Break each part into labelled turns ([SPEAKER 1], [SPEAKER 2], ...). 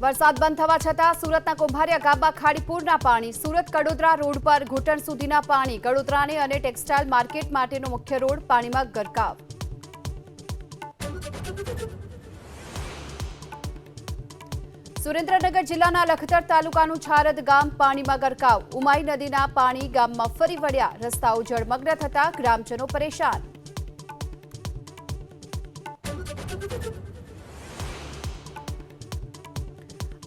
[SPEAKER 1] વરસાદ બંધ થવા છતાં સુરતના કુંભારિયા ગામમાં ખાડીપુરના પાણી. સુરત કડોદરા રોડ પર ઘૂંટણ સુધીના પાણી. કડોદરાને અને ટેક્સટાઇલ માર્કેટ માટેનો મુખ્ય રોડ પાણીમાં ગરકાવ. સુરેન્દ્રનગર જિલ્લાના લખતર તાલુકાનું છારદ ગામ પાણીમાં ગરકાવ. ઉમાઈ નદીના પાણી ગામમાં ફરી વળ્યા. રસ્તાઓ જળમગ્ન થતા ગ્રામજનો પરેશાન.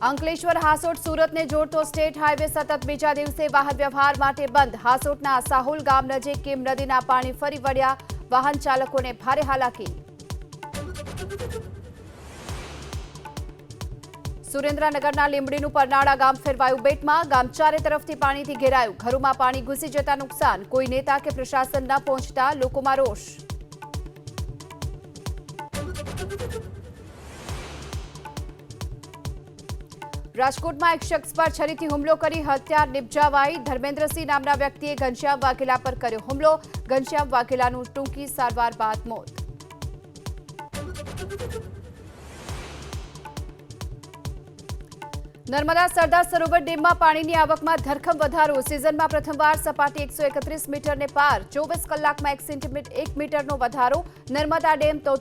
[SPEAKER 1] અંકલેશ્વર હાસોટ સુરતને જોડતો સ્ટેટ હાઈવે સતત બીજા દિવસે વાહન વ્યવહાર માટે બંધ. હાસોટના સાહોલ ગામ નજીક કેમ નદીના પાણી ફરી વળ્યા. વાહન ચાલકોને ભારે હાલાકી. સુરેન્દ્રનગરના લીંબડીનું પરનાળા ગામ ફેરવાયું બેટમાં. ગામ ચારે તરફથી પાણીથી ઘેરાયું. ઘરોમાં પાણી ઘૂસી જતા નુકસાન. કોઈ નેતા કે પ્રશાસન ન પહોંચતા લોકોમાં રોષ. રાજકોટમાં એક શખ્સ પર છરીથી હુમલો કરી હત્યા નિપજાવાઈ. ધર્મેન્દ્રસિંહ નામના વ્યક્તિએ ઘનશ્યામ વાઘેલા પર કર્યો હુમલો. ઘનશ્યામ વાઘેલાનું ટૂંકી સારવાર બાદ મોત. નર્મદા સરદાર સરોવર ડેમમાં પાણીની આવકમાં ધરખમ વધારો. સિઝનમાં પ્રથમવાર સપાટી 131 મીટરને પાર. 24 કલાકમાં 1 મીટરનો વધારો. નર્મદા ડેમ 73